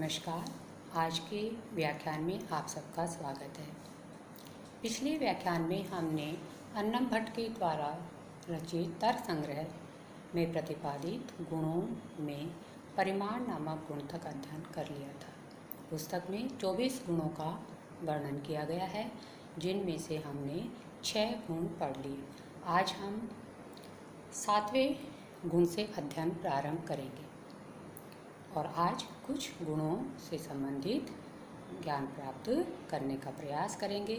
नमस्कार। आज के व्याख्यान में आप सबका स्वागत है। पिछले व्याख्यान में हमने अन्नम भट्ट के द्वारा रचित तर्क संग्रह में प्रतिपादित गुणों में परिमाण नामक गुण तक अध्ययन कर लिया था। पुस्तक में 24 गुणों का वर्णन किया गया है, जिनमें से हमने 6 गुण पढ़ लिए। आज हम 7वें गुण से अध्ययन प्रारंभ करेंगे और आज कुछ गुणों से संबंधित ज्ञान प्राप्त करने का प्रयास करेंगे,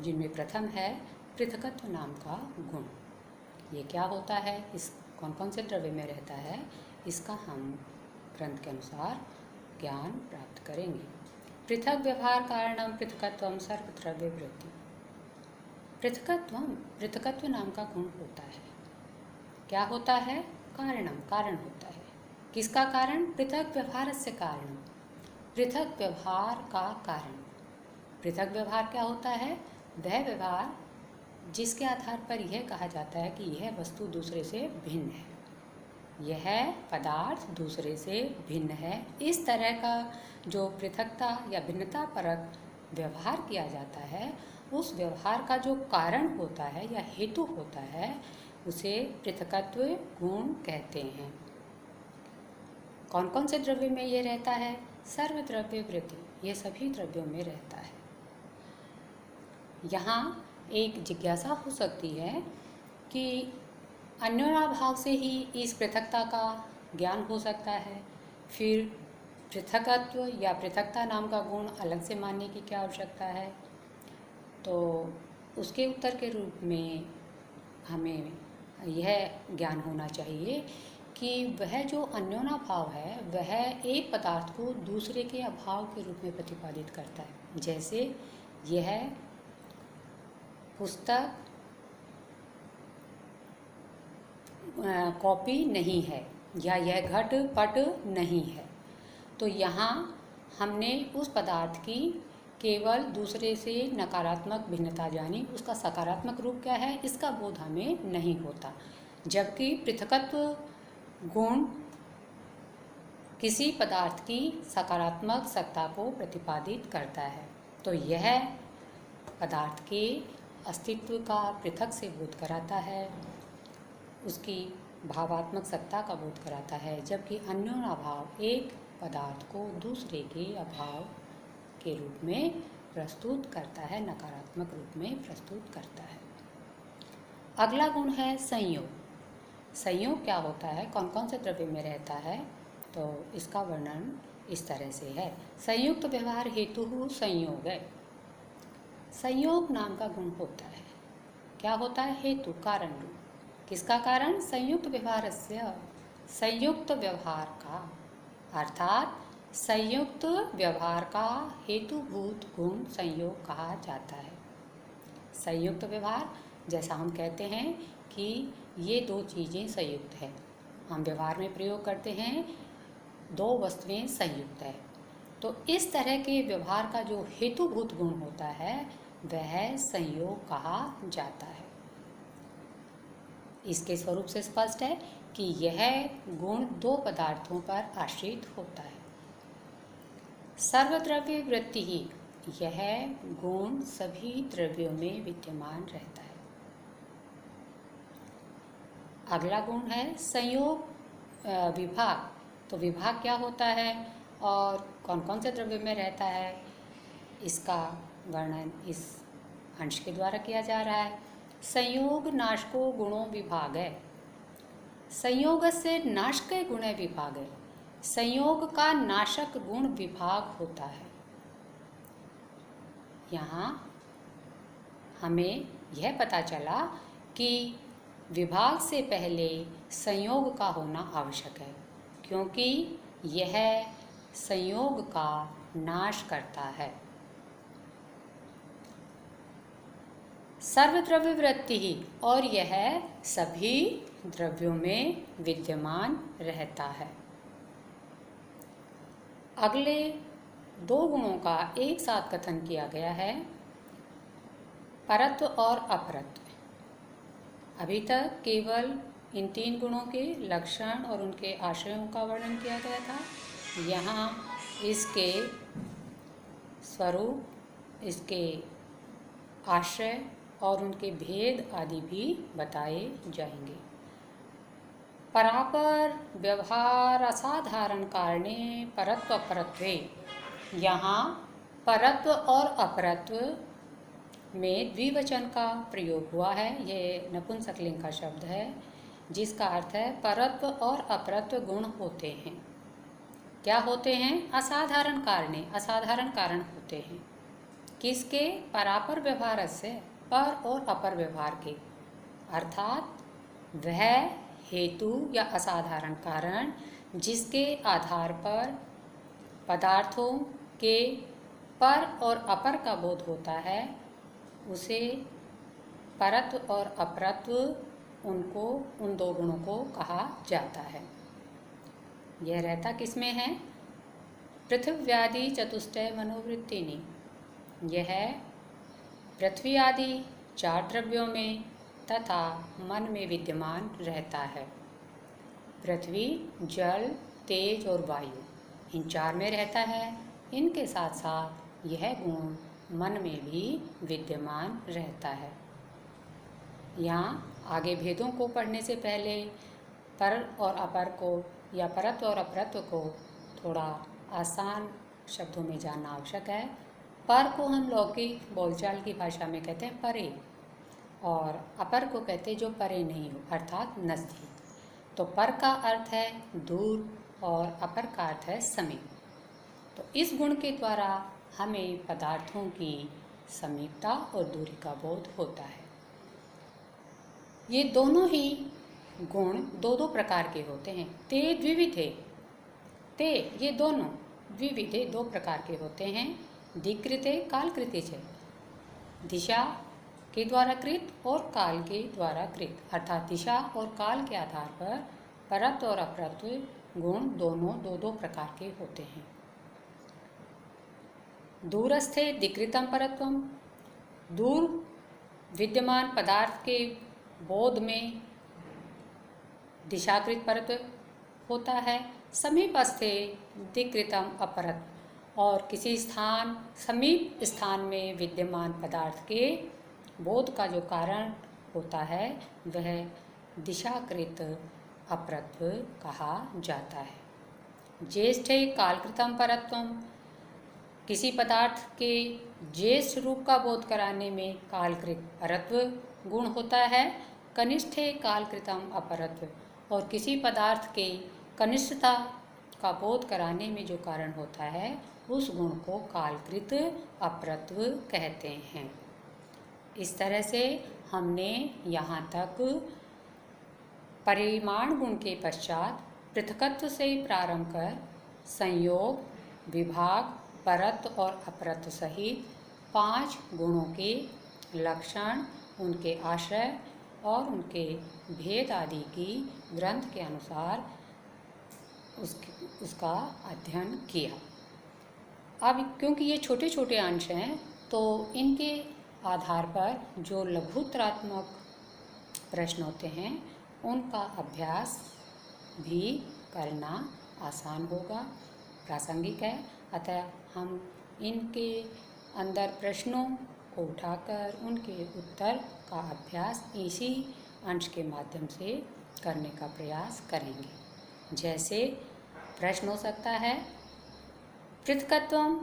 जिनमें प्रथम है पृथकत्व नाम का गुण। ये क्या होता है, इस कौन कौन से द्रव्य में रहता है, इसका हम ग्रंथ के अनुसार ज्ञान प्राप्त करेंगे। पृथक व्यवहार कारणम पृथकत्वम सर्वद्रव्य वृत्ति। पृथकत्व नाम का गुण होता है। क्या होता है? कारणम, कारण होता है। किसका कारण? पृथक व्यवहार से कारण, पृथक व्यवहार का कारण। पृथक व्यवहार क्या होता है? वह व्यवहार जिसके आधार पर यह कहा जाता है कि यह वस्तु दूसरे से भिन्न है, यह पदार्थ दूसरे से भिन्न है। इस तरह का जो पृथकता या भिन्नता परक व्यवहार किया जाता है, उस व्यवहार का जो कारण होता है या हेतु होता है, उसे पृथकत्व गुण कहते हैं। कौन कौन से द्रव्य में ये रहता है? सर्वद्रव्य वृत्ति, ये सभी द्रव्यों में रहता है। यहाँ एक जिज्ञासा हो सकती है कि अन्योन्याभाव से ही इस पृथकता का ज्ञान हो सकता है, फिर पृथकत्व या पृथकता नाम का गुण अलग से मानने की क्या आवश्यकता है? तो उसके उत्तर के रूप में हमें यह ज्ञान होना चाहिए कि वह जो अन्योन्याभाव है, वह एक पदार्थ को दूसरे के अभाव के रूप में प्रतिपादित करता है। जैसे यह पुस्तक कॉपी नहीं है या यह घट पट नहीं है, तो यहाँ हमने उस पदार्थ की केवल दूसरे से नकारात्मक भिन्नता जानी, उसका सकारात्मक रूप क्या है, इसका बोध हमें नहीं होता। जबकि पृथकत्व गुण किसी पदार्थ की सकारात्मक सत्ता को प्रतिपादित करता है, तो यह पदार्थ के अस्तित्व का पृथक से बोध कराता है, उसकी भावात्मक सत्ता का बोध कराता है। जबकि अन्योन्याभाव एक पदार्थ को दूसरे के अभाव के रूप में प्रस्तुत करता है, नकारात्मक रूप में प्रस्तुत करता है। अगला गुण है संयोग। संयोग क्या होता है, कौन कौन से द्रव्य में रहता है? तो इसका वर्णन इस तरह से है। संयुक्त व्यवहार हेतु संयोग है। संयोग नाम का गुण होता है। क्या होता है? हेतु, कारण रूप। किसका कारण? संयुक्त व्यवहार से, संयुक्त व्यवहार का, अर्थात संयुक्त व्यवहार का हेतुभूत गुण संयोग कहा जाता है। संयुक्त व्यवहार, जैसा हम कहते हैं कि ये दो चीज़ें संयुक्त है, हम व्यवहार में प्रयोग करते हैं, दो वस्तुएं संयुक्त है, तो इस तरह के व्यवहार का जो हेतुभूत गुण होता है, वह संयोग कहा जाता है। इसके स्वरूप से स्पष्ट है कि यह गुण दो पदार्थों पर आश्रित होता है। सर्वद्रव्य वृत्ति ही, यह गुण सभी द्रव्यों में विद्यमान रहता है। अगला गुण है संयोग विभाग। तो विभाग क्या होता है और कौन कौन से द्रव्य में रहता है, इसका वर्णन इस अंश के द्वारा किया जा रहा है। संयोग नाशको गुणों विभाग है। संयोग से नाशक गुण विभाग है। संयोग का नाशक गुण विभाग होता है। यहाँ हमें यह पता चला कि विभाग से पहले संयोग का होना आवश्यक है, क्योंकि यह संयोग का नाश करता है। सर्वद्रव्य वृत्ति ही, और यह सभी द्रव्यों में विद्यमान रहता है। अगले दो गुणों का एक साथ कथन किया गया है, परत्व और अपरत्व। अभी तक केवल इन 3 गुणों के लक्षण और उनके आशयों का वर्णन किया गया था। यहाँ इसके स्वरूप, इसके आश्रय और उनके भेद आदि भी बताए जाएंगे। परापर व्यवहार असाधारण कारणे परत्व अपरत्वे, यहाँ परत्व और अपरत्व में द्विवचन का प्रयोग हुआ है। ये नपुंसकलिंग का शब्द है जिसका अर्थ है परत्व और अपरत्व गुण होते हैं। क्या होते हैं? असाधारण कारणे, असाधारण कारण होते हैं। किसके? परापर व्यवहार से, पर और अपर व्यवहार के, अर्थात वह हेतु या असाधारण कारण जिसके आधार पर पदार्थों के पर और अपर का बोध होता है, उसे परत्व और अपरत्व, उनको, उन दो गुणों को कहा जाता है। यह रहता किसमें है? पृथिव्यादि चतुष्टय मनोवृत्तिनि, यह पृथ्वी आदि 4 द्रव्यों में तथा मन में विद्यमान रहता है। पृथ्वी, जल, तेज और वायु, इन 4 में रहता है। इनके साथ साथ यह गुण मन में भी विद्यमान रहता है। यहाँ आगे भेदों को पढ़ने से पहले पर और अपर को या परत्व और अपरत्व को थोड़ा आसान शब्दों में जानना आवश्यक है। पर को हम लौकिक बोलचाल की भाषा में कहते हैं परे, और अपर को कहते हैं जो परे नहीं हो, अर्थात नज़दीक। तो पर का अर्थ है दूर और अपर का अर्थ है समीप। तो इस गुण के द्वारा हमें पदार्थों की समीपता और दूरी का बोध होता है। ये दोनों ही गुण दो दो प्रकार के होते हैं। ते द्विविधे, ते ये दोनों द्विविधे 2 प्रकार के होते हैं। दिक्कृते कालकृते च, दिशा के द्वारा कृत और काल के द्वारा कृत, अर्थात दिशा और काल के आधार पर परत्व और अपरत्व गुण दोनों 2 प्रकार के होते हैं। दूरस्थे दिक्कृतम परत्वम, दूर विद्यमान पदार्थ के बोध में दिशाकृत परत्व होता है। समीपस्थे दिक्कृतम अपरत्व, और किसी स्थान, समीप स्थान में विद्यमान पदार्थ के बोध का जो कारण होता है वह दिशाकृत अपरत्व कहा जाता है। ज्येष्ठे कालकृतम परत्वम, किसी पदार्थ के ज्येष्ठ रूप का बोध कराने में कालकृत परत्व गुण होता है। कनिष्ठे कालकृतम अपरत्व, और किसी पदार्थ के कनिष्ठता का बोध कराने में जो कारण होता है उस गुण को कालकृत अपरत्व कहते हैं। इस तरह से हमने यहाँ तक परिमाण गुण के पश्चात पृथकत्व से प्रारंभ कर संयोग, विभाग, परत्व और अपरत्व सहित 5 गुणों के लक्षण, उनके आश्रय और उनके भेद आदि की ग्रंथ के अनुसार उसका अध्ययन किया। अब क्योंकि ये छोटे छोटे अंश हैं तो इनके आधार पर जो लघुत्तरात्मक प्रश्न होते हैं उनका अभ्यास भी करना आसान होगा, प्रासंगिक है। अतः हम इनके अंदर प्रश्नों को उठाकर उनके उत्तर का अभ्यास इसी अंश के माध्यम से करने का प्रयास करेंगे। जैसे प्रश्न हो सकता है पृथकत्वम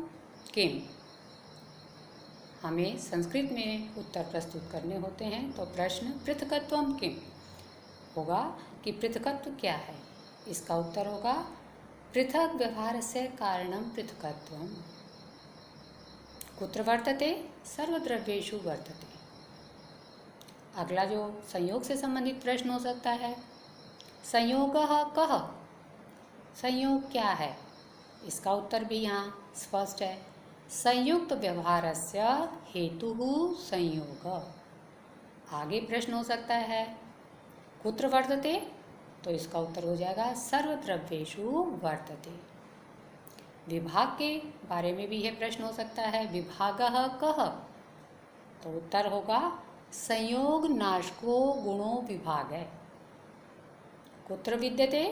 किम, हमें संस्कृत में उत्तर प्रस्तुत करने होते हैं। तो प्रश्न पृथकत्वम किम होगा कि पृथकत्व क्या है। इसका उत्तर होगा पृथक व्यवहारस्य कारणम पृथकत्वम, कुत्र वर्तते, सर्वद्रव्येषु वर्तते। अगला जो संयोग से संबंधित प्रश्न हो सकता है, संयोगः कः, संयोग क्या है। इसका उत्तर भी यहाँ स्पष्ट है, संयुक्त व्यवहारस्य हेतुः संयोग। आगे प्रश्न हो सकता है कुत्र वर्तते, तो इसका उत्तर हो जाएगा सर्वद्रव्येषु वर्तते। विभाग के बारे में भी यह प्रश्न हो सकता है, विभागः कः, तो उत्तर होगा संयोग नाशको गुणो विभाग है। कुत्र विद्यते,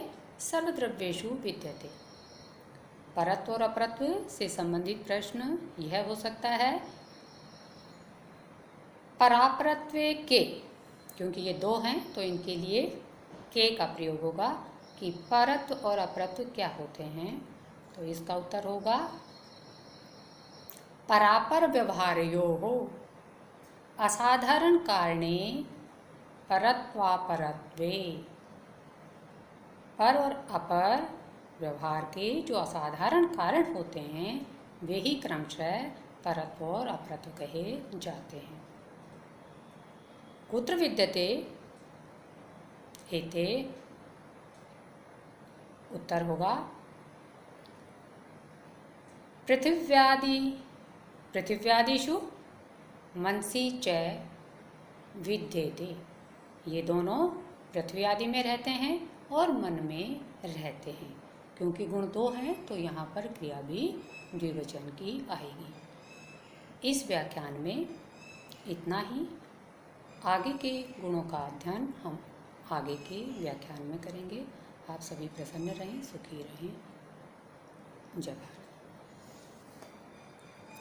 सर्वद्रव्येषु विद्यते। परत्व और अपरत्व से संबंधित प्रश्न यह हो सकता है परापरत्व के, क्योंकि ये दो हैं तो इनके लिए के का प्रयोग होगा कि परत्व और अपरत्व क्या होते हैं। तो इसका उत्तर होगा परापर व्यवहारयोः असाधारण कारणे परत्वापरत्वे। पर और अपर व्यवहार के जो असाधारण कारण होते हैं वे ही क्रमशः परत्व और अपरत्व कहे जाते हैं। कुत्र विद्यते एते, उत्तर होगा पृथिव्यादिषु मनसि च विद्यते। ये दोनों पृथ्वी आदि में रहते हैं और मन में रहते हैं। क्योंकि गुण दो हैं तो यहाँ पर क्रिया भी द्विवचन की आएगी। इस व्याख्यान में इतना ही। आगे के गुणों का अध्ययन हम आगे के व्याख्यान में करेंगे। आप सभी प्रसन्न रहें, सुखी रहें। जय भारत।